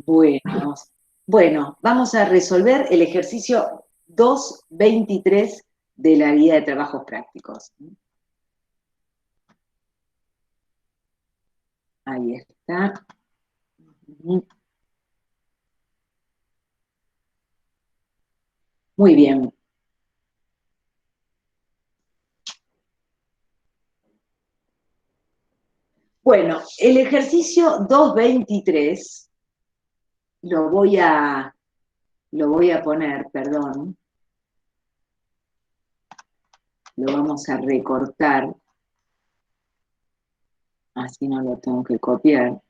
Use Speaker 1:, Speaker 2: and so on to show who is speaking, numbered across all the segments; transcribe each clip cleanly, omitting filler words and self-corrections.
Speaker 1: Bueno, bueno, vamos a resolver el ejercicio 2.23 de la guía de trabajos prácticos. Ahí está. Muy bien. Bueno, el ejercicio 2.23 lo voy a poner, perdón, lo vamos a recortar, así no lo tengo que copiar.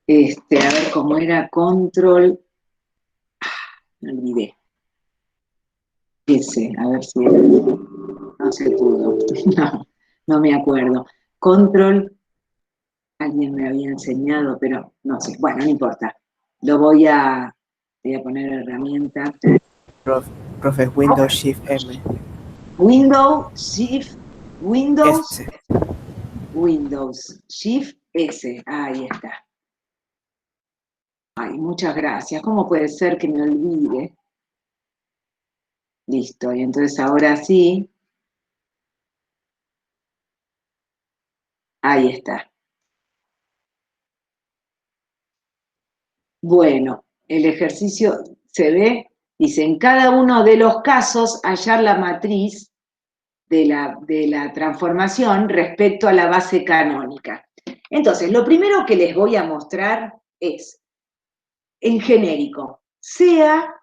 Speaker 1: A ver cómo era, control, me olvidé. Ese, a ver si no se pudo. No, no me acuerdo. Control, alguien me había enseñado, pero no sé. Bueno, no importa. Voy a poner herramienta.
Speaker 2: Profe, Windows Shift M.
Speaker 1: Windows, Shift, Windows,
Speaker 2: S.
Speaker 1: Windows, Shift, S. Ahí está. Ay, muchas gracias. ¿Cómo puede ser que me olvide? Listo. Y entonces ahora sí. Ahí está. Bueno, el ejercicio se ve, dice, en cada uno de los casos hallar la matriz de la transformación respecto a la base canónica. Entonces, lo primero que les voy a mostrar es, en genérico, sea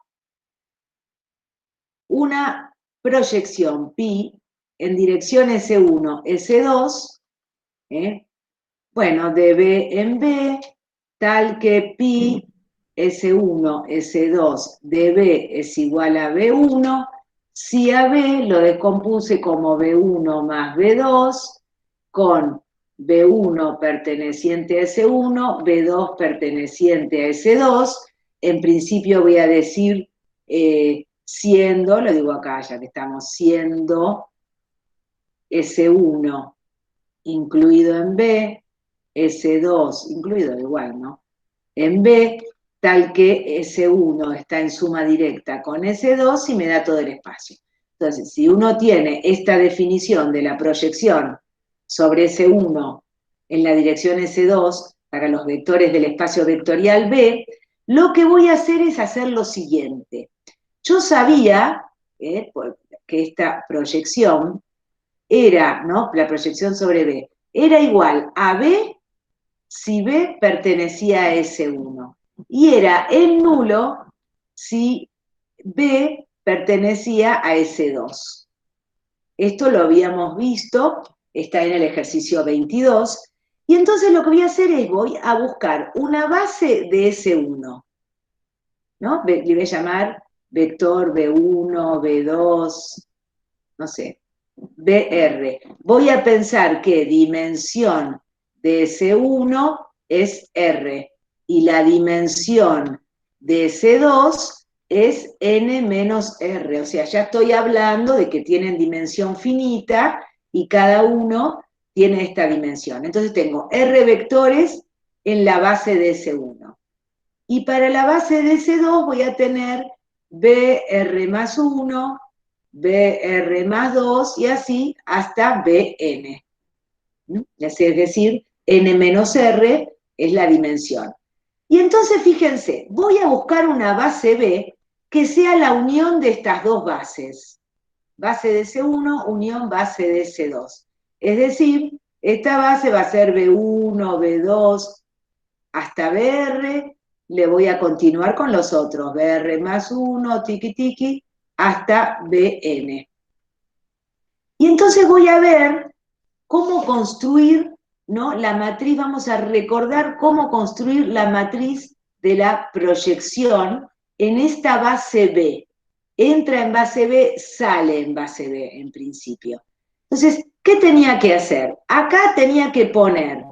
Speaker 1: una proyección pi en dirección S1, S2, bueno, de B en B, tal que pi S1, S2 de B es igual a B1, si a B lo descompuse como B1 más B2, con B1 perteneciente a S1, B2 perteneciente a S2, en principio voy a decir siendo, lo digo acá ya que estamos, siendo S1 incluido en B, S2 incluido igual, ¿no? En B, tal que S1 está en suma directa con S2 y me da todo el espacio. Entonces, si uno tiene esta definición de la proyección sobre S1 en la dirección S2 para los vectores del espacio vectorial B, lo que voy a hacer es hacer lo siguiente. Yo sabía que esta proyección era, ¿no? La proyección sobre B, era igual a B si B pertenecía a S1. Y era el nulo si B pertenecía a S2. Esto lo habíamos visto, está en el ejercicio 22. Y entonces lo que voy a hacer es, voy a buscar una base de S1, ¿no? Le voy a llamar vector B1, B2, no sé, BR. Voy a pensar que dimensión de S1 es R y la dimensión de S2 es N menos R. O sea, ya estoy hablando de que tienen dimensión finita y cada uno tiene esta dimensión. Entonces tengo R vectores en la base de S1. Y para la base de S2 voy a tener BR más 1, BR más 2 y así hasta BN. Es decir, N menos R es la dimensión. Y entonces fíjense, voy a buscar una base B que sea la unión de estas dos bases. Base de C1, unión base de C2. Es decir, esta base va a ser B1, B2 hasta BR, le voy a continuar con los otros, BR más 1, tiki tiki, hasta BN. Y entonces voy a ver cómo construir, ¿no? La matriz, vamos a recordar cómo construir la matriz de la proyección en esta base B. Entra en base B, sale en base B en principio. Entonces, ¿qué tenía que hacer? Acá tenía que poner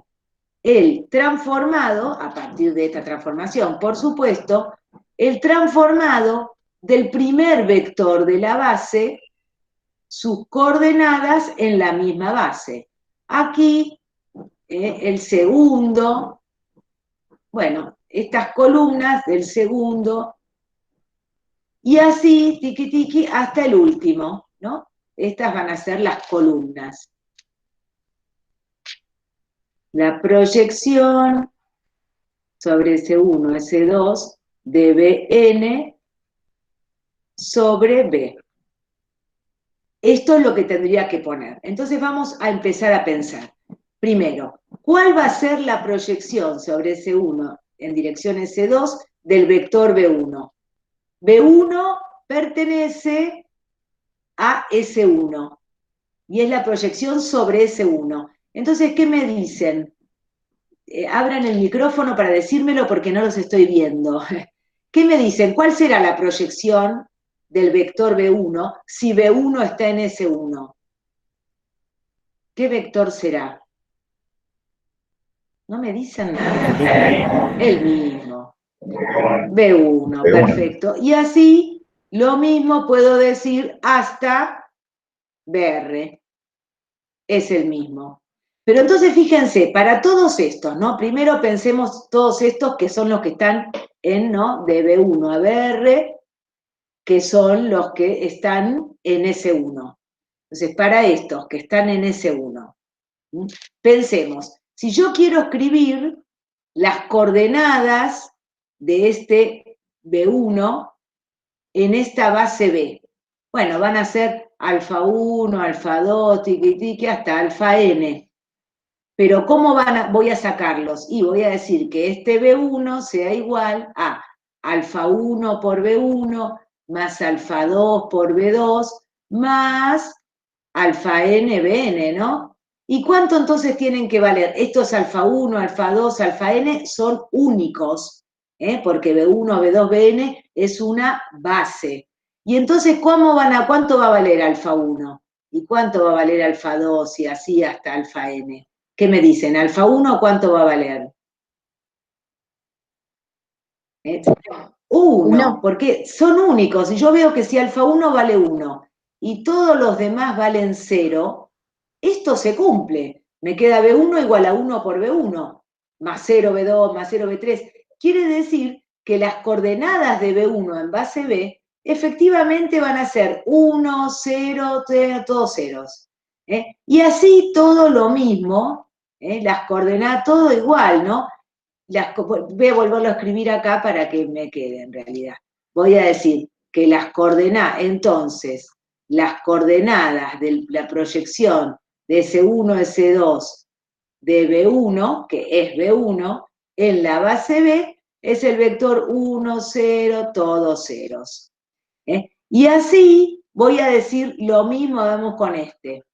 Speaker 1: el transformado, a partir de esta transformación, por supuesto, el transformado del primer vector de la base, sus coordenadas en la misma base. Aquí el segundo, bueno, estas columnas del segundo, y así, tiqui tiqui, hasta el último, ¿no? Estas van a ser las columnas. La proyección sobre S1, S2 de Bn sobre B. Esto es lo que tendría que poner. Entonces vamos a empezar a pensar. Primero, ¿cuál va a ser la proyección sobre S1 en dirección S2 del vector B1? B1 pertenece a S1 y es la proyección sobre S1. Entonces, ¿qué me dicen? Abran el micrófono para decírmelo porque no los estoy viendo. ¿Qué me dicen? ¿Cuál será la proyección del vector B1 si B1 está en S1? ¿Qué vector será? No me dicen nada. El mismo. B1, perfecto. Y así, lo mismo puedo decir hasta BR. Es el mismo. Pero entonces fíjense, para todos estos, ¿no? Primero pensemos todos estos que son los que están en, ¿no? De B1 a BR, que son los que están en S1. Entonces, para estos que están en S1, pensemos, si yo quiero escribir las coordenadas de este B1 en esta base B, bueno, van a ser alfa 1, alfa 2, tiqui, tiqui, hasta alfa n. Pero ¿cómo voy a sacarlos? Y voy a decir que este B1 sea igual a alfa 1 por B1 más alfa 2 por B2 más alfa n Bn, ¿no? ¿Y cuánto entonces tienen que valer? Estos alfa 1, alfa 2, alfa n son únicos, porque B1, B2, Bn es una base. Y entonces, ¿cuánto va a valer alfa 1? ¿Y cuánto va a valer alfa 2? Y así hasta alfa n. ¿Qué me dicen? ¿Alfa 1 cuánto va a valer? 1, porque son únicos. Y yo veo que si alfa 1 vale 1 y todos los demás valen 0, esto se cumple. Me queda B1 igual a 1 por B1, más 0 B2, más 0 B3. Quiere decir que las coordenadas de B1 en base B efectivamente van a ser 1, 0, todos ceros. Y así todo lo mismo, las coordenadas, todo igual, ¿no? Voy a volverlo a escribir acá para que me quede en realidad. Voy a decir que las coordenadas, entonces, las coordenadas de la proyección de S1, S2 de B1, que es B1, en la base B, es el vector 1, 0, todos ceros. Y así voy a decir lo mismo, vamos con este.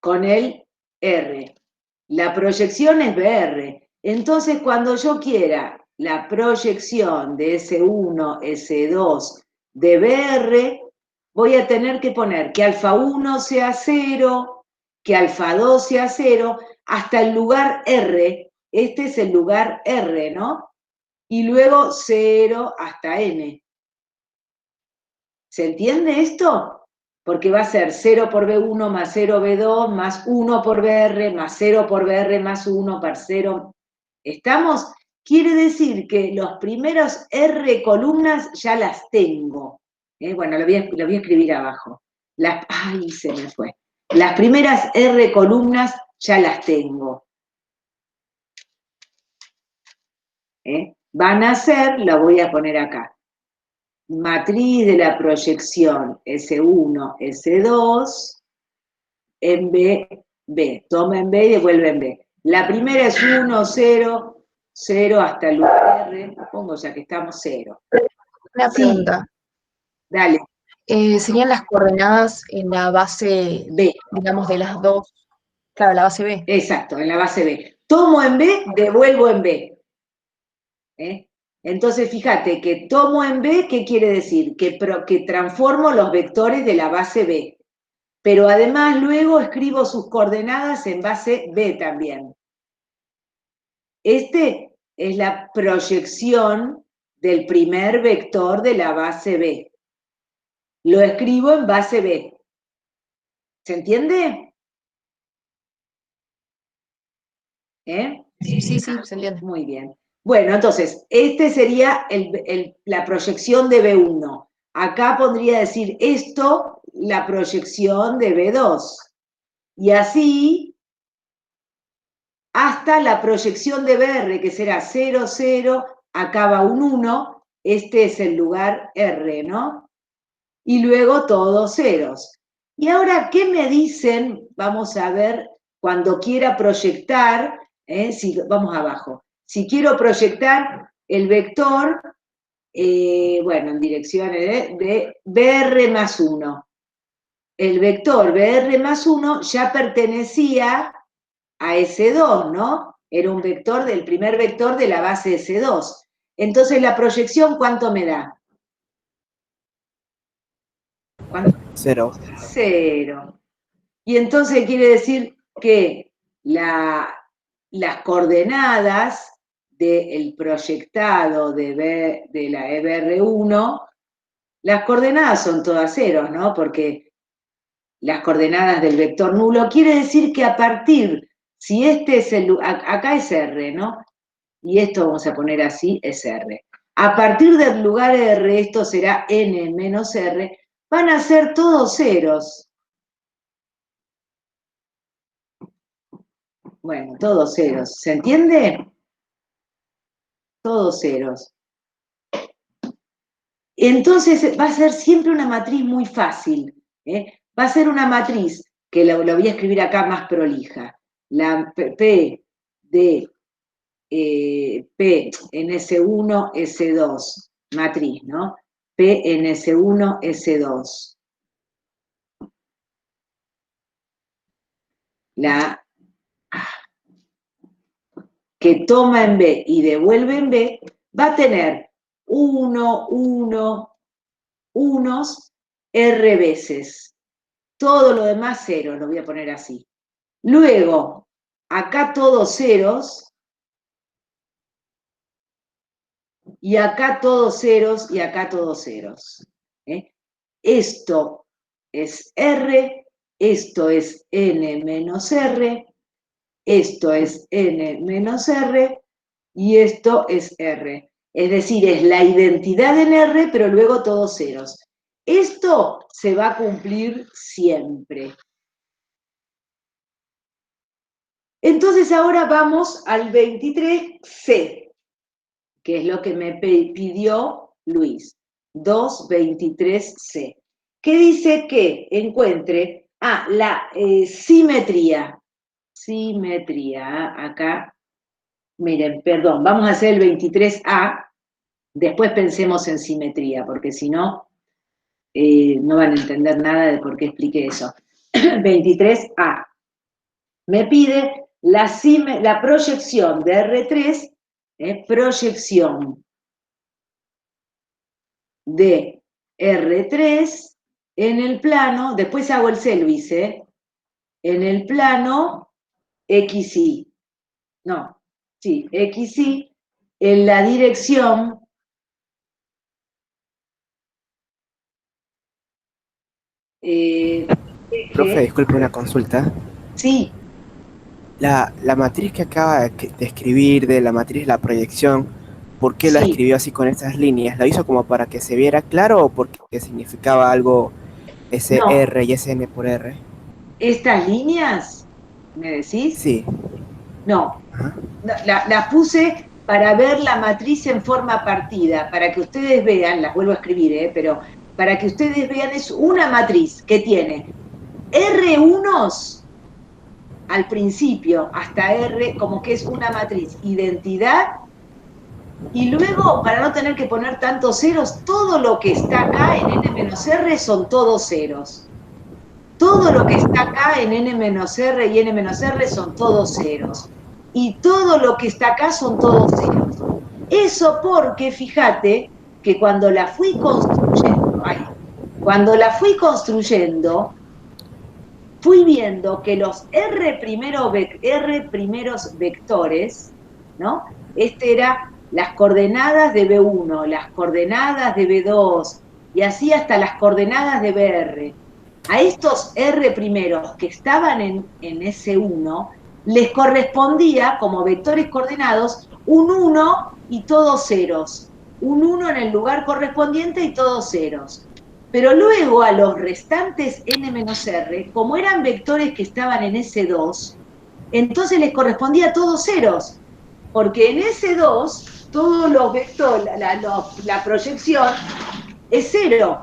Speaker 1: Con el R. La proyección es BR. Entonces, cuando yo quiera la proyección de S1, S2 de BR, voy a tener que poner que alfa 1 sea 0, que alfa 2 sea 0, hasta el lugar R. Este es el lugar R, ¿no? Y luego 0 hasta N. ¿Se entiende esto? Porque va a ser 0 por B1 más 0 B2 más 1 por BR más 0 por BR más 1 por 0. ¿Estamos? Quiere decir que los primeros R columnas ya las tengo. Bueno, lo voy a escribir abajo. Ay, se me fue. Las primeras R columnas ya las tengo. Van a ser, la voy a poner acá. Matriz de la proyección S1, S2, en B, B. Toma en B y devuelve en B. La primera es 1, 0, 0 hasta el R. Pongo ya que estamos 0.
Speaker 3: Una pregunta.
Speaker 1: Dale.
Speaker 3: ¿Serían las coordenadas en la base
Speaker 1: B,
Speaker 3: digamos, de las dos? Claro, la base B.
Speaker 1: Exacto, en la base B. Tomo en B, devuelvo en B. Entonces, fíjate que tomo en B, ¿qué quiere decir? Que transformo los vectores de la base B. Pero además luego escribo sus coordenadas en base B también. Este es la proyección del primer vector de la base B. Lo escribo en base B. ¿Se entiende? ¿Eh?
Speaker 3: Sí, sí, se entiende.
Speaker 1: Muy bien. Bueno, entonces, este sería la proyección de B1. Acá podría decir esto, la proyección de B2. Y así hasta la proyección de BR, que será 0, 0, acá va un 1, este es el lugar R, ¿no? Y luego todos ceros. Y ahora, ¿qué me dicen? Vamos a ver, cuando quiera proyectar, vamos abajo. Si quiero proyectar el vector, bueno, en direcciones de BR más 1. El vector BR más 1 ya pertenecía a S2, ¿no? Era un vector del primer vector de la base S2. Entonces, la proyección, ¿cuánto me da? ¿Cuánto?
Speaker 2: 0.
Speaker 1: 0. Y entonces quiere decir que las coordenadas del proyectado de la EBR1, las coordenadas son todas ceros, ¿no? Porque las coordenadas del vector nulo quiere decir que a partir, si este es acá es R, ¿no? Y esto vamos a poner así, es R. A partir del lugar R, esto será N menos R, van a ser todos ceros. Bueno, todos ceros. ¿Se entiende? Todos ceros. Entonces va a ser siempre una matriz muy fácil. Va a ser una matriz que lo voy a escribir acá más prolija. La P de P en S1, S2, matriz, ¿no? P en S1, S2. La que toma en B y devuelve en B, va a tener 1, 1, unos, R veces. Todo lo demás cero, lo voy a poner así. Luego, acá todos ceros, y acá todos ceros, y acá todos ceros. Esto es R, esto es N menos R, esto es N menos R, y esto es R. Es decir, es la identidad en R, pero luego todos ceros. Esto se va a cumplir siempre. Entonces ahora vamos al 23C, que es lo que me pidió Luis. 223C, que dice que encuentre la simetría. Simetría, acá, miren, perdón, vamos a hacer el 23A, después pensemos en simetría, porque si no, no van a entender nada de por qué expliqué eso. 23A. Me pide la proyección de R3, proyección de R3 en el plano, después hago el Luis, en el plano XY. No, sí, XY, en la dirección
Speaker 2: Profe, disculpe una consulta.
Speaker 1: sí.
Speaker 2: La matriz que acaba de escribir de la matriz la proyección, ¿por qué la
Speaker 1: Sí.
Speaker 2: escribió así con estas líneas? ¿La hizo como para que se viera claro o porque significaba algo ese
Speaker 1: No.
Speaker 2: R y ese N por R?
Speaker 1: ¿Estas líneas, me decís?
Speaker 2: Sí.
Speaker 1: No,
Speaker 2: Ajá.
Speaker 1: las puse para ver la matriz en forma partida, para que ustedes vean, las vuelvo a escribir, pero para que ustedes vean, es una matriz que tiene R1 al principio hasta R, como que es una matriz identidad, y luego, para no tener que poner tantos ceros, todo lo que está acá en N-R son todos ceros. Todo lo que está acá en N-R y N-R son todos ceros. Y todo lo que está acá son todos ceros. Eso porque, fíjate, que cuando la fui construyendo, fui viendo que los R primeros vectores, ¿no? Era las coordenadas de B1, las coordenadas de B2, y así hasta las coordenadas de BR. A estos R primeros que estaban en S1, les correspondía, como vectores coordenados, un 1 y todos ceros. Un 1 en el lugar correspondiente y todos ceros. Pero luego a los restantes n-r, como eran vectores que estaban en S2, entonces les correspondía todos ceros, porque en S2 todos los vectores, la proyección es cero.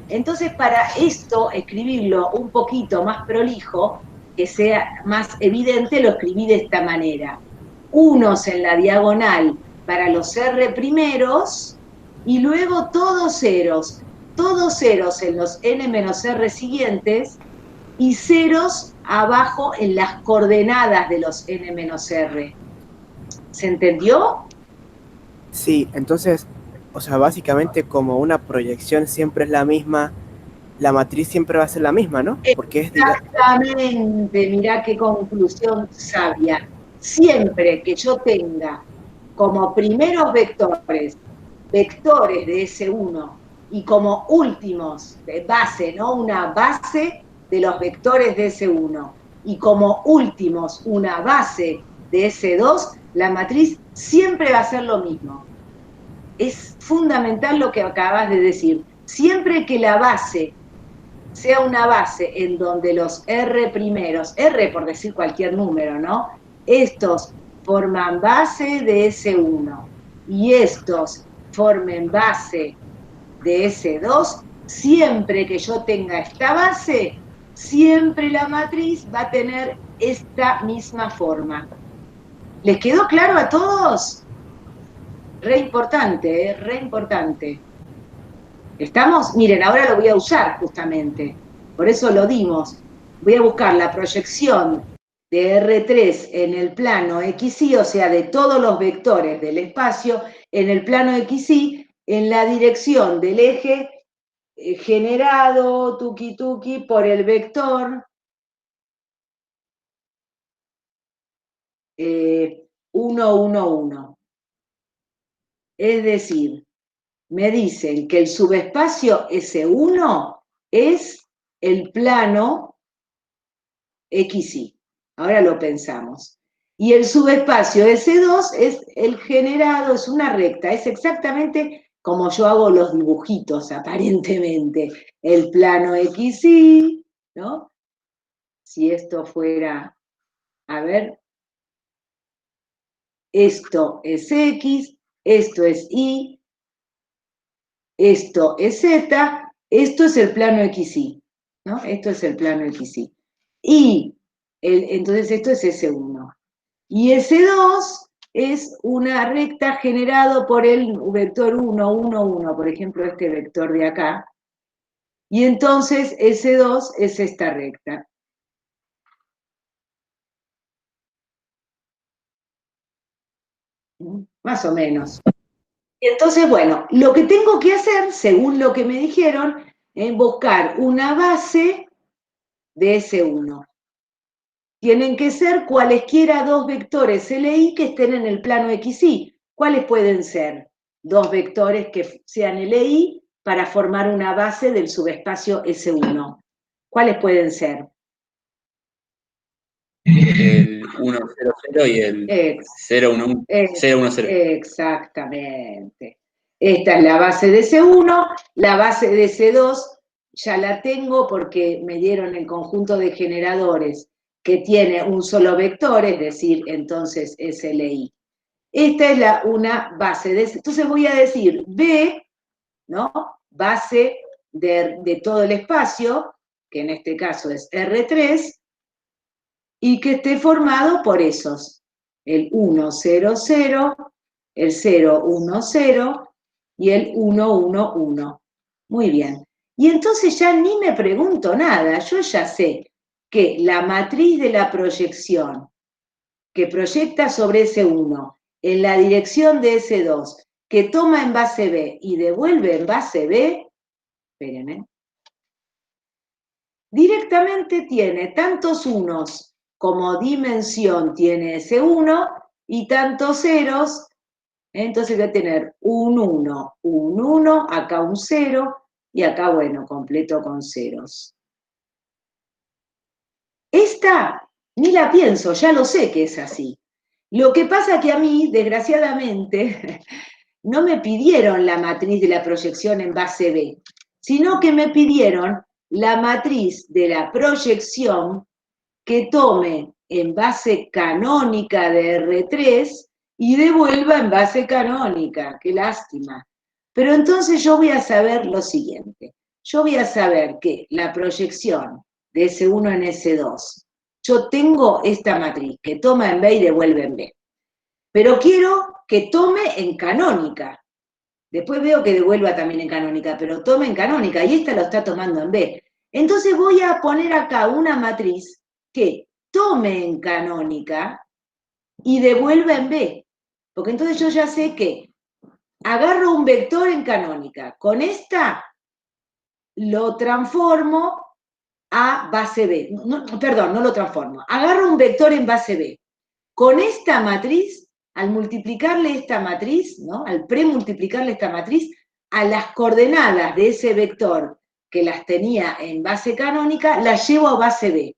Speaker 1: Entonces, para esto, escribirlo un poquito más prolijo, que sea más evidente, lo escribí de esta manera. Unos en la diagonal para los R primeros, y luego todos ceros en los n-r siguientes, y ceros abajo en las coordenadas de los n-r. ¿Se entendió?
Speaker 2: Sí, entonces, o sea, básicamente como una proyección siempre es la misma, la matriz siempre va a ser la misma, ¿no? Porque es
Speaker 1: Exactamente, mirá qué conclusión sabia. Siempre que yo tenga como primeros vectores de S1 y como últimos, de base, ¿no? Una base de los vectores de S1 y como últimos una base de S2, la matriz siempre va a ser lo mismo. Es fundamental lo que acabas de decir. Siempre que la base sea una base en donde los R primeros, R por decir cualquier número, ¿no? Estos forman base de S1 y estos formen base de S2, siempre que yo tenga esta base, siempre la matriz va a tener esta misma forma. ¿Les quedó claro a todos? Re importante, re importante. ¿Estamos? Miren, ahora lo voy a usar justamente. Por eso lo dimos. Voy a buscar la proyección de R3 en el plano XY, o sea, de todos los vectores del espacio en el plano XY, en la dirección del eje generado, tuki tuki, por el vector 1, 1, 1. Es decir, me dicen que el subespacio S1 es el plano XY. Ahora lo pensamos. Y el subespacio S2 es el generado, es una recta, es exactamente como yo hago los dibujitos, aparentemente. El plano XY, ¿no? Si esto fuera, a ver, esto es X, esto es Y, esto es Z, esto es el plano XY, ¿no? Esto es el plano XY. Y entonces esto es S1. Y S2 es una recta generado por el vector 1, 1, 1, por ejemplo, este vector de acá. Y entonces S2 es esta recta. Más o menos. Y entonces, bueno, lo que tengo que hacer, según lo que me dijeron, es buscar una base de S1. Tienen que ser cualesquiera dos vectores LI que estén en el plano XY. ¿Cuáles pueden ser? Dos vectores que sean LI para formar una base del subespacio S1. ¿Cuáles pueden ser?
Speaker 4: El 1, 0, 0 y el 0, 1, 1, 0, 1, 0.
Speaker 1: Exactamente. Esta es la base de S1, la base de S2 ya la tengo porque me dieron el conjunto de generadores que tiene un solo vector, es decir, entonces es LI. Esta es una base de... Entonces voy a decir B, ¿no? Base de todo el espacio, que en este caso es R3, y que esté formado por esos, el 1, 0, 0, el 0, 1, 0 y el 1, 1, 1. Muy bien. Y entonces ya ni me pregunto nada, yo ya sé que la matriz de la proyección que proyecta sobre S1 en la dirección de S2, que toma en base B y devuelve en base B, esperen, directamente tiene tantos unos como dimensión tiene S1 y tantos ceros, entonces voy a tener un 1, acá un 0 y acá, bueno, completo con ceros. Esta Ni la pienso, ya lo sé que es así. Lo que pasa que a mí, desgraciadamente, no me pidieron la matriz de la proyección en base B, sino que me pidieron la matriz de la proyección que tome en base canónica de R3 y devuelva en base canónica. Qué lástima. Pero entonces yo voy a saber lo siguiente. Yo voy a saber que la proyección de S1 en S2, yo tengo esta matriz que toma en B y devuelve en B. Pero quiero que tome en canónica. Después veo que devuelva también en canónica, pero tome en canónica, y esta lo está tomando en B. Entonces voy a poner acá una matriz que tome en canónica y devuelva en B. Porque entonces yo ya sé que agarro un vector en canónica. Con esta lo transformo a base B. No, perdón, no lo transformo. Agarro un vector en base B. Con esta matriz, al multiplicarle esta matriz, ¿no? Al premultiplicarle esta matriz, a las coordenadas de ese vector que las tenía en base canónica, las llevo a base B.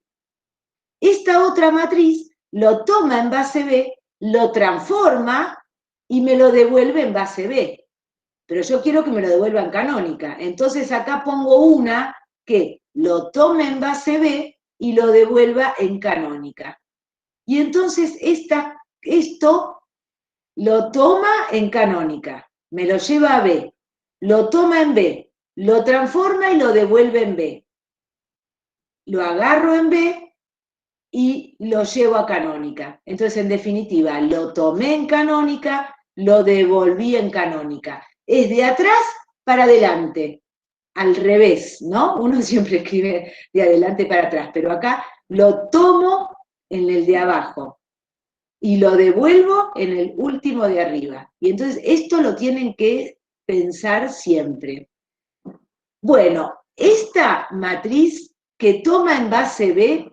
Speaker 1: Esta otra matriz lo toma en base B, lo transforma y me lo devuelve en base B. Pero yo quiero que me lo devuelva en canónica. Entonces acá pongo una que lo tome en base B y lo devuelva en canónica. Y entonces esto lo toma en canónica, me lo lleva a B, lo toma en B, lo transforma y lo devuelve en B. Lo agarro en B y lo llevo a canónica. Entonces, en definitiva, lo tomé en canónica, lo devolví en canónica. Es de atrás para adelante, al revés, ¿no? Uno siempre escribe de adelante para atrás, pero acá lo tomo en el de abajo y lo devuelvo en el último de arriba. Y entonces esto lo tienen que pensar siempre. Bueno, esta matriz que toma en base B,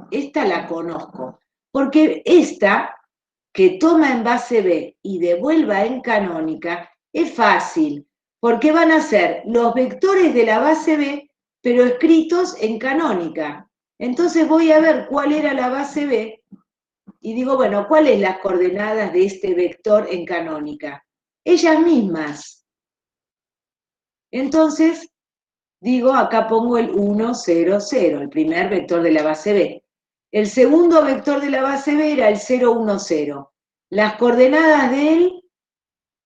Speaker 1: esta la conozco, porque esta que toma en base B y devuelva en canónica es fácil, porque van a ser los vectores de la base B, pero escritos en canónica. Entonces voy a ver cuál era la base B y digo, bueno, ¿cuáles las coordenadas de este vector en canónica? Ellas mismas. Entonces, digo, acá pongo el 1, 0, 0, el primer vector de la base B. El segundo vector de la base B era el 0, 1, 0. Las coordenadas de él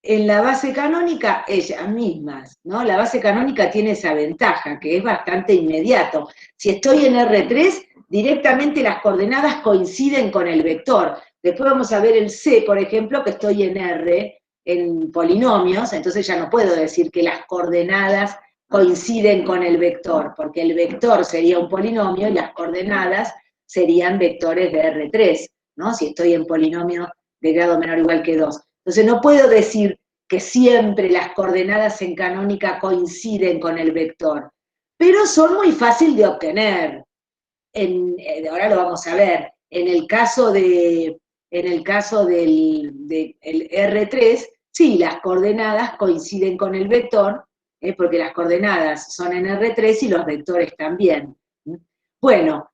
Speaker 1: en la base canónica, ellas mismas, ¿no? La base canónica tiene esa ventaja, que es bastante inmediato. Si estoy en R3, directamente las coordenadas coinciden con el vector. Después vamos a ver el C, por ejemplo, que estoy en R, en polinomios, entonces ya no puedo decir que las coordenadas coinciden con el vector, porque el vector sería un polinomio y las coordenadas serían vectores de R3, ¿no? Si estoy en polinomio de grado menor o igual que 2. Entonces no puedo decir que siempre las coordenadas en canónica coinciden con el vector, pero son muy fáciles de obtener. Ahora lo vamos a ver. En el caso del R3, sí, las coordenadas coinciden con el vector, porque las coordenadas son en R3 y los vectores también. Bueno,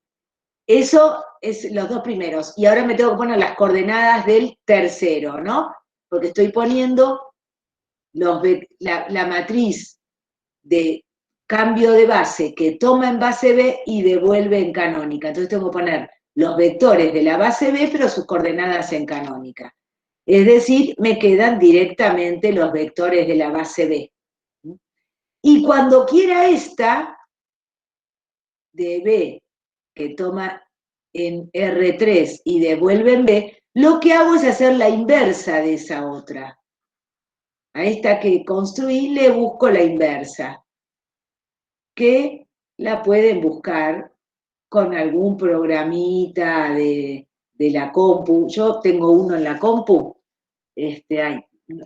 Speaker 1: eso es los dos primeros. Y ahora me tengo que poner las coordenadas del tercero, ¿no? Porque estoy poniendo la matriz de cambio de base que toma en base B y devuelve en canónica. Entonces tengo que poner los vectores de la base B, pero sus coordenadas en canónica. Es decir, me quedan directamente los vectores de la base B. Y cuando quiera esta, de B, que toma en R3 y devuelve en B, lo que hago es hacer la inversa de esa otra. A esta que construí le busco la inversa, que la pueden buscar con algún programita de la compu. Yo tengo uno en la compu,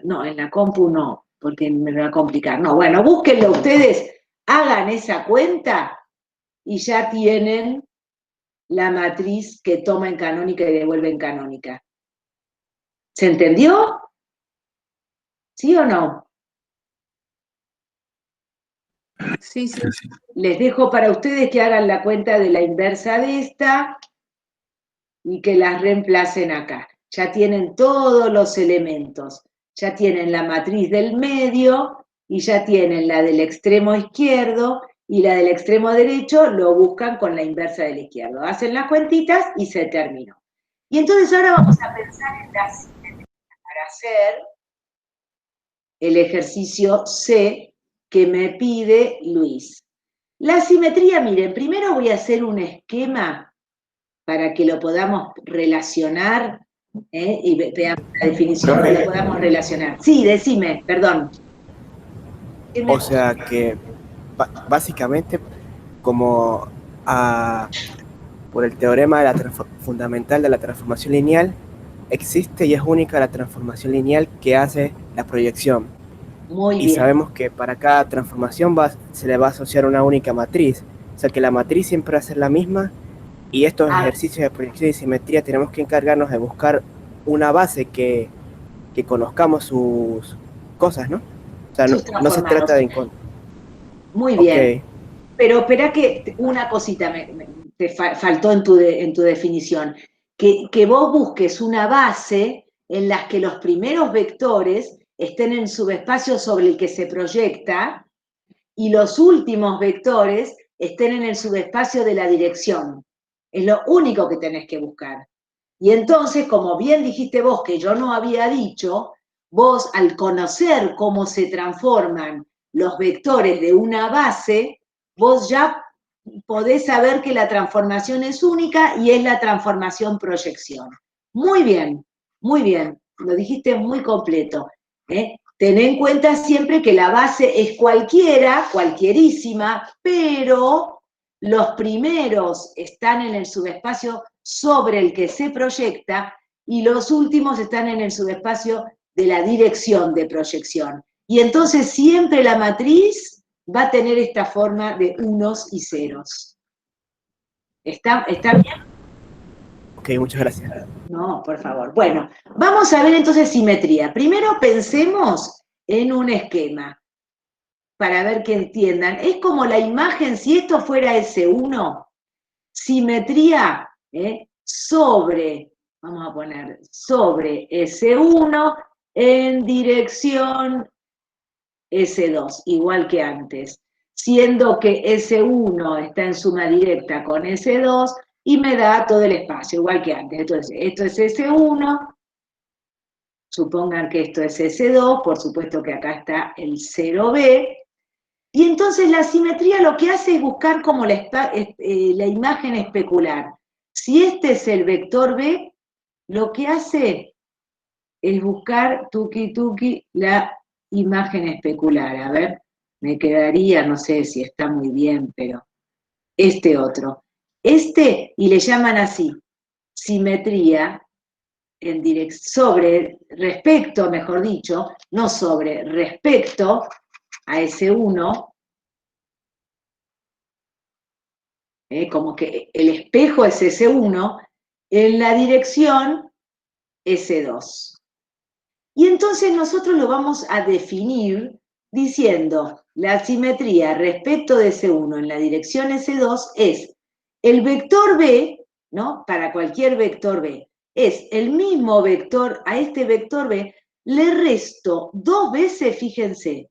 Speaker 1: no, en la compu no, porque me va a complicar. No, bueno, búsquenlo ustedes, hagan esa cuenta y ya tienen la matriz que toma en canónica y devuelve en canónica. ¿Se entendió? ¿Sí o no?
Speaker 3: Sí, sí.
Speaker 1: Les dejo para ustedes que hagan la cuenta de la inversa de esta. y que las reemplacen acá. Ya tienen todos los elementos. Ya tienen la matriz del medio y ya tienen la del extremo izquierdo y la del extremo derecho lo buscan con la inversa del izquierdo. Hacen las cuentitas y se terminó. Y entonces ahora vamos a pensar en la simetría para hacer el ejercicio C que me pide Luis. La simetría, miren, primero voy a hacer un esquema para que lo podamos relacionar, y veamos la definición, que lo podamos relacionar. Sí, decime, perdón.
Speaker 2: O sea que básicamente como por el teorema de fundamental de la transformación lineal, existe y es única la transformación lineal que hace la proyección.
Speaker 1: Muy bien.
Speaker 2: Y sabemos que para cada transformación se le va a asociar una única matriz. O sea que la matriz siempre va a ser la misma y estos ejercicios de proyección y simetría tenemos que encargarnos de buscar una base que conozcamos sus cosas, ¿no? O sea, no se trata de encontrar.
Speaker 1: Muy bien. Pero espera que una cosita te faltó en tu definición. Que vos busques una base en la que los primeros vectores estén en subespacio sobre el que se proyecta y los últimos vectores estén en el subespacio de la dirección. Es lo único que tenés que buscar. Y entonces, como bien dijiste vos, que yo no había dicho, vos al conocer cómo se transforman los vectores de una base, vos ya podés saber que la transformación es única y es la transformación proyección. Muy bien, lo dijiste muy completo. Ten en cuenta siempre que la base es cualquiera, cualquierísima, pero los primeros están en el subespacio sobre el que se proyecta y los últimos están en el subespacio de la dirección de proyección. Y entonces siempre la matriz va a tener esta forma de unos y ceros. ¿Está bien?
Speaker 2: Ok, muchas gracias.
Speaker 1: No, por favor. Bueno, vamos a ver entonces simetría. Primero pensemos en un esquema, para ver que entiendan. Es como la imagen, si esto fuera S1, simetría sobre, vamos a poner, sobre S1 en dirección S2, igual que antes, siendo que S1 está en suma directa con S2 y me da todo el espacio, igual que antes. Entonces, esto es S1, supongan que esto es S2, por supuesto que acá está el 0B, y entonces la simetría lo que hace es buscar como la imagen especular. Si este es el vector B, lo que hace es buscar tuki la imagen especular. A ver, me quedaría, no sé si está muy bien, pero este otro. Y le llaman así, simetría respecto, mejor dicho, no sobre, respecto a S1, como que el espejo es S1, en la dirección S2. Y entonces nosotros lo vamos a definir diciendo la simetría respecto de S1 en la dirección S2 es el vector B, ¿no? Para cualquier vector B, es el mismo vector, a este vector B le resto dos veces, fíjense,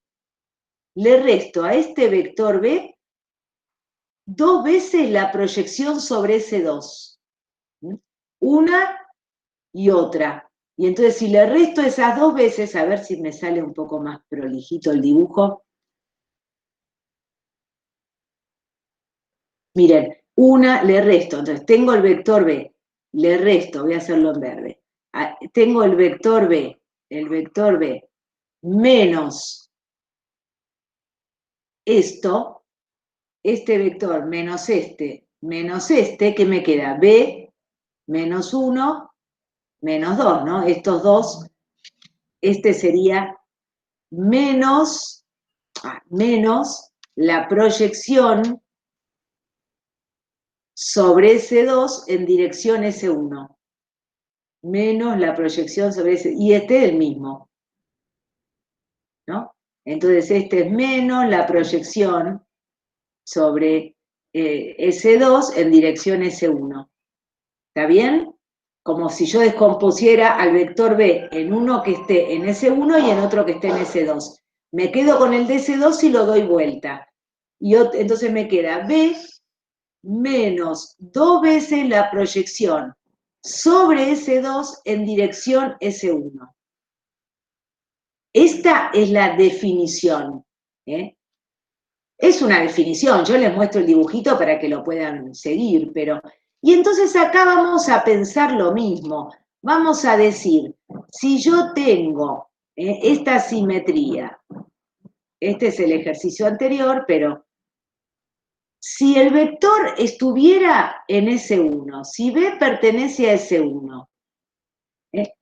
Speaker 1: le resto a este vector B dos veces la proyección sobre S2. Una y otra. Y entonces si le resto esas dos veces, a ver si me sale un poco más prolijito el dibujo. Miren, una le resto, entonces tengo el vector B, le resto, voy a hacerlo en verde. Tengo el vector B menos esto, este vector menos este, ¿qué me queda? B menos 1 menos 2, ¿no? Estos dos, este sería menos la proyección sobre S2 en dirección S1. Menos la proyección sobre S, y este es el mismo, ¿no? Entonces este es menos la proyección sobre S2 en dirección S1. ¿Está bien? como si yo descompusiera al vector B en uno que esté en S1 y en otro que esté en S2. Me quedo con el de S2 y lo doy vuelta. Y entonces me queda B menos 2 veces la proyección sobre S2 en dirección S1. Esta es la definición. Es una definición, yo les muestro el dibujito para que lo puedan seguir, pero... Y entonces acá vamos a pensar lo mismo. Vamos a decir, si yo tengo esta simetría, este es el ejercicio anterior, pero si el vector estuviera en S1, si B pertenece a S1,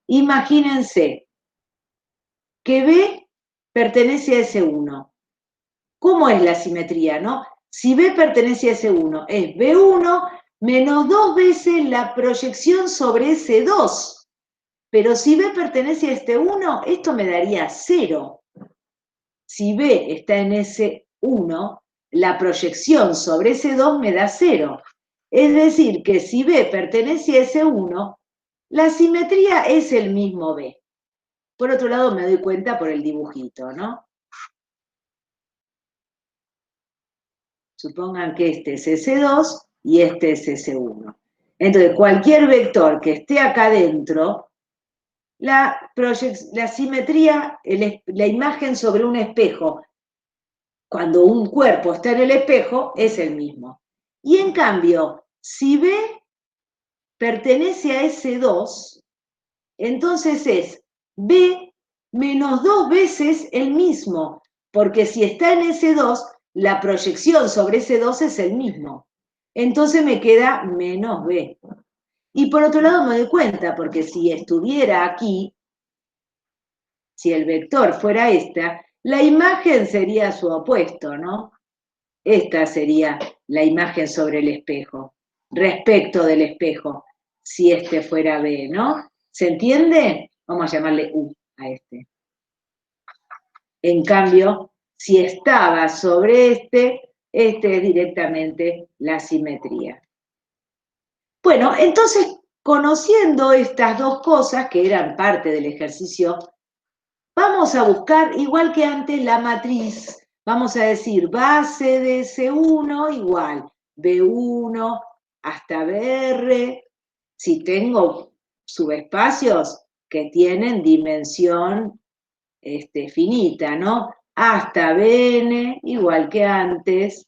Speaker 1: imagínense que B pertenece a S1. ¿Cómo es la simetría, no? Si B pertenece a S1, es B1 menos 2 veces la proyección sobre S2. Pero si B pertenece a este 1, esto me daría 0. Si B está en S1, la proyección sobre S2 me da 0. Es decir, que si B pertenece a S1, la simetría es el mismo B. Por otro lado, me doy cuenta por el dibujito, ¿no? Supongan que este es S2 y este es S1. Entonces, cualquier vector que esté acá adentro, la simetría, la imagen sobre un espejo, cuando un cuerpo está en el espejo, es el mismo. Y en cambio, si B pertenece a S2, entonces es B menos 2 veces el mismo, porque si está en S2, la proyección sobre S2 es el mismo. Entonces me queda menos B. Y por otro lado me doy cuenta, porque si estuviera aquí, si el vector fuera esta, la imagen sería su opuesto, ¿no? Esta sería la imagen sobre el espejo, respecto del espejo, si este fuera B, ¿no? ¿Se entiende? Vamos a llamarle U a este. En cambio, si estaba sobre este es directamente la simetría. Bueno, entonces, conociendo estas dos cosas que eran parte del ejercicio, vamos a buscar, igual que antes, la matriz. Vamos a decir base de S1 igual B1 hasta BR, si tengo subespacios que tienen dimensión finita, ¿no? Hasta Bn, igual que antes,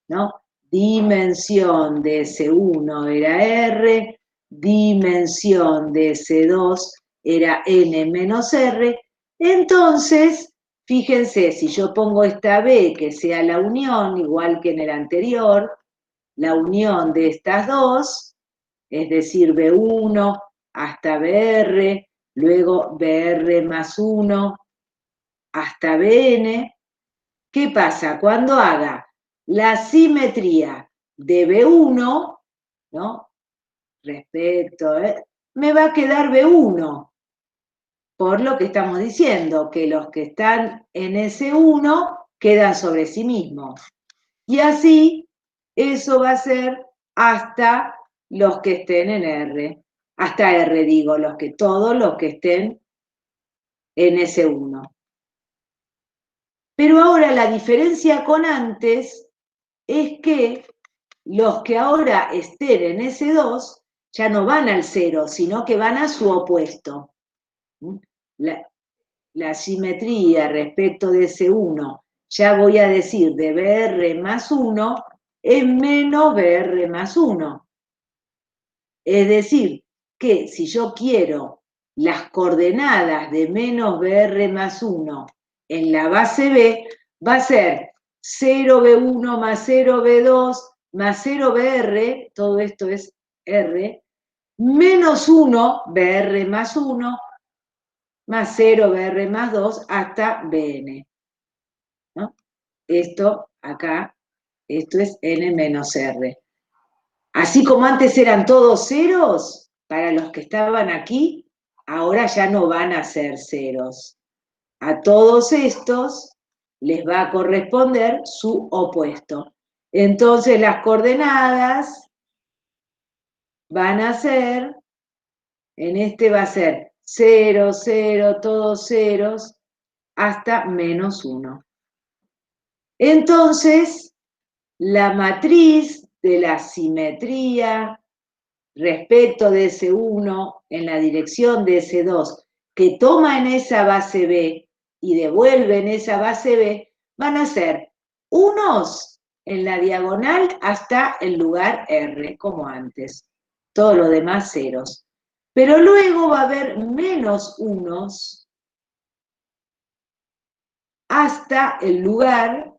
Speaker 1: ¿no? Dimensión de S1 era R, dimensión de S2 era N menos R. Entonces, fíjense, si yo pongo esta B que sea la unión, igual que en el anterior, la unión de estas dos, es decir, B1 hasta BR, luego BR más 1 hasta Bn, ¿qué pasa? Cuando haga la simetría de B1, ¿no? Respecto, me va a quedar B1, por lo que estamos diciendo, que los que están en S1 quedan sobre sí mismos. Y así, eso va a ser hasta los que estén en R. Hasta R, digo, todos los que estén en S1. Pero ahora la diferencia con antes es que los que ahora estén en S2 ya no van al 0, sino que van a su opuesto. La simetría respecto de S1, ya voy a decir de BR más 1, es menos BR más 1. Es decir, que si yo quiero las coordenadas de menos BR más 1 en la base B, va a ser 0B1 más 0B2 más 0BR, todo esto es R, menos 1, BR más 1, más 0, BR más 2, hasta BN. ¿No? Esto acá, esto es N menos R. Así como antes eran todos ceros, para los que estaban aquí, ahora ya no van a ser ceros. A todos estos les va a corresponder su opuesto. Entonces las coordenadas van a ser En este va a ser 0, 0, todos ceros, hasta menos 1. Entonces, la matriz de la simetría respecto de S1 en la dirección de S2, que toma en esa base B y devuelve en esa base B, van a ser unos en la diagonal hasta el lugar R, como antes. Todo lo demás ceros. Pero luego va a haber menos unos hasta el lugar,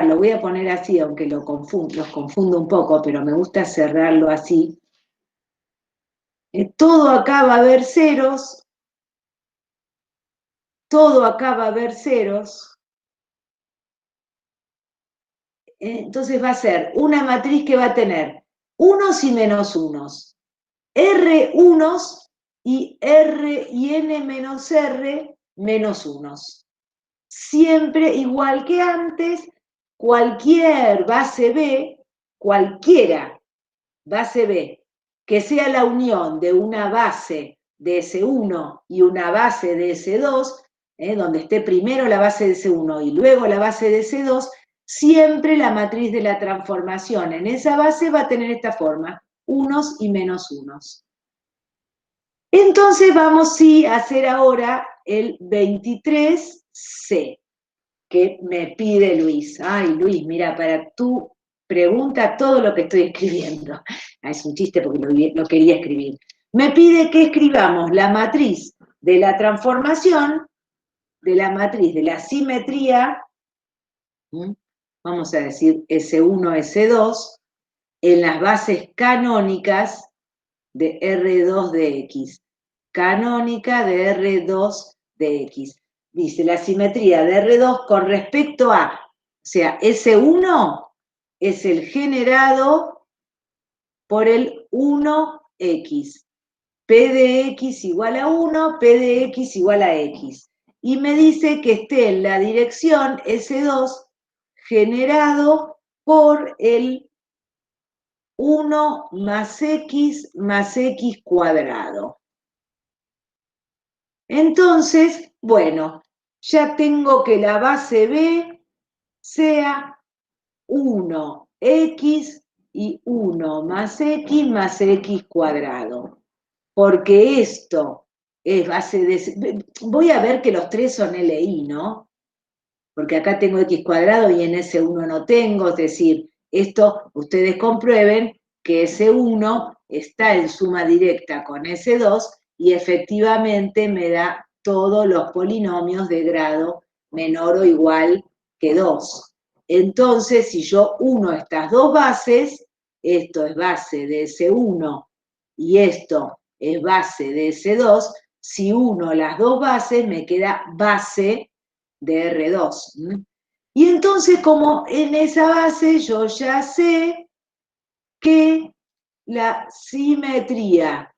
Speaker 1: lo voy a poner así, aunque los confundo un poco, pero me gusta cerrarlo así. Todo acá va a haber ceros, todo acá va a haber ceros. Entonces va a ser una matriz que va a tener unos y menos unos, R unos y R y N menos R menos unos. Siempre igual que antes, cualquier base B, cualquiera base B, que sea la unión de una base de S1 y una base de S2, donde esté primero la base de S1 y luego la base de S2, siempre la matriz de la transformación en esa base va a tener esta forma, unos y menos unos. Entonces vamos sí a hacer ahora el 23C, que me pide Luis. Ay, Luis, mira, para tu pregunta todo lo que estoy escribiendo. Es un chiste porque lo quería escribir. Me pide que escribamos la matriz de la transformación, de la matriz de la simetría, vamos a decir S1, S2, en las bases canónicas de R2 de X. Canónica de R2 de X. Dice la simetría de R2 con respecto a, o sea, S1 es el generado por el 1X. P de X igual a 1, P de X igual a X. Y me dice que esté en la dirección S2 generado por el 1 más X cuadrado. Entonces, bueno, ya tengo que la base B sea 1x y 1 más x cuadrado. Porque esto es base de... Voy a ver que los tres son LI, ¿no? Porque acá tengo x cuadrado y en S1 no tengo, es decir, esto ustedes comprueben que S1 está en suma directa con S2 y efectivamente me da todos los polinomios de grado menor o igual que 2. Entonces, si yo uno estas dos bases, esto es base de S1 y esto es base de S2, si uno las dos bases me queda base de R2. Y entonces, como en esa base yo ya sé que la simetría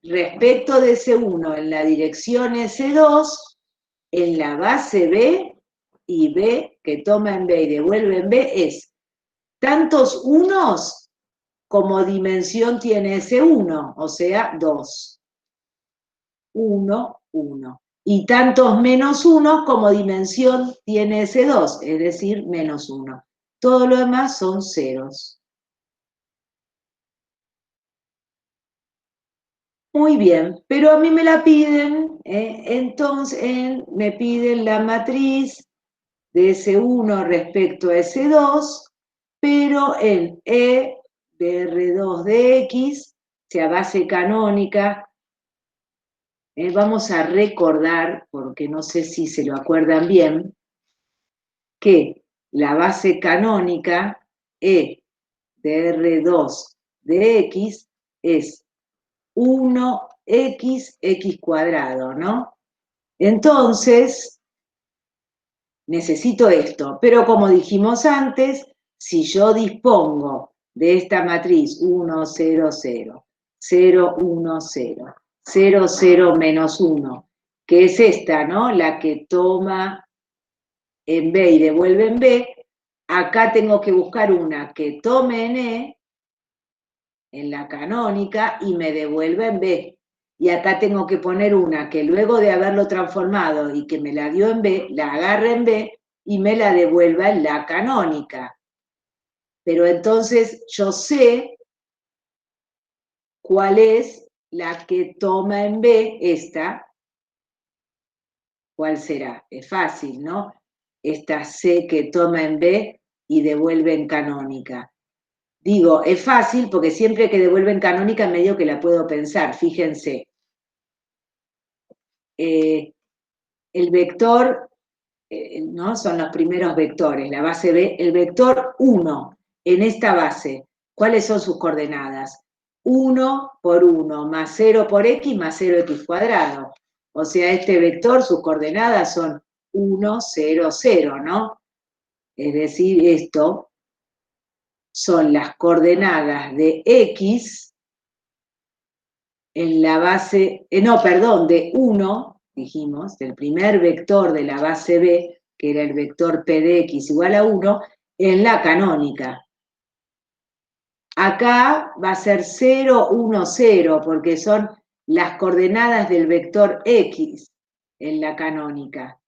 Speaker 1: respecto de S1 en la dirección S2, en la base B y B que toma en B y devuelve en B es tantos unos como dimensión tiene S1, o sea, 2. 1, 1. Y tantos menos 1 como dimensión tiene S2, es decir, menos 1. Todo lo demás son ceros. Muy bien, pero a mí me la piden, entonces me piden la matriz de S1 respecto a S2, pero en E de R2 de X, o sea, base canónica. Vamos a recordar, porque no sé si se lo acuerdan bien, que la base canónica E de R2 de X es 1x cuadrado, ¿no? Entonces, necesito esto, pero como dijimos antes, si yo dispongo de esta matriz 1, 0, 0, 0, 1, 0, 0, 0, menos 1, que es esta, ¿no? La que toma en B y devuelve en B, acá tengo que buscar una que tome en E en la canónica y me devuelva en B. Y acá tengo que poner una que luego de haberlo transformado y que me la dio en B, la agarre en B y me la devuelva en la canónica. Pero entonces yo sé cuál es la que toma en B esta. ¿Cuál será? Es fácil, ¿no? Esta C que toma en B y devuelve en canónica. Digo, es fácil porque siempre que devuelve en canónica medio que la puedo pensar, fíjense. El vector, ¿no? Son los primeros vectores, la base B, el vector 1 en esta base, ¿cuáles son sus coordenadas? 1 por 1 más 0 por x más 0x cuadrado. O sea, este vector, sus coordenadas son 1, 0, 0, ¿no? Es decir, esto son las coordenadas de x en la base, de 1, dijimos, del primer vector de la base B, que era el vector P de x igual a 1, en la canónica. Acá va a ser 0, 1, 0, porque son las coordenadas del vector x en la canónica.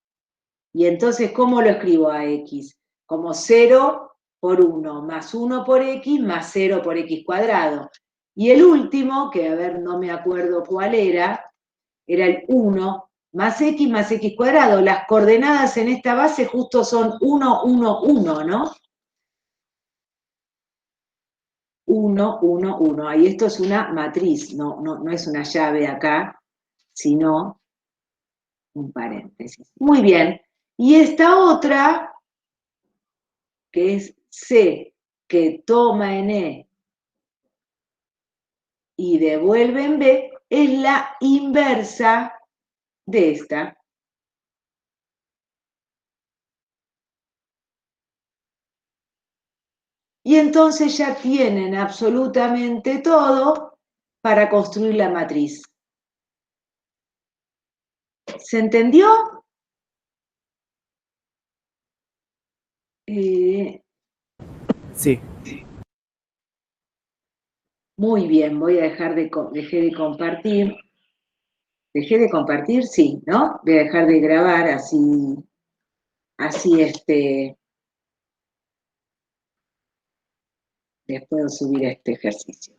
Speaker 1: Y entonces, ¿cómo lo escribo a x? Como 0 por 1, más 1 por x, más 0 por x cuadrado. Y el último, que a ver, no me acuerdo cuál era el 1 más x cuadrado. Las coordenadas en esta base justo son 1, 1, 1, ¿no? 1, 1, 1. Ahí esto es una matriz, no es una llave acá, sino un paréntesis. Muy bien. Y esta otra, que es C, que toma en E y devuelve en B, es la inversa de esta. Y entonces ya tienen absolutamente todo para construir la matriz. ¿Se entendió?
Speaker 2: Sí.
Speaker 1: Muy bien, voy a dejé de compartir. ¿Dejé de compartir? Sí, ¿no? Voy a dejar de grabar, así les puedo subir este ejercicio.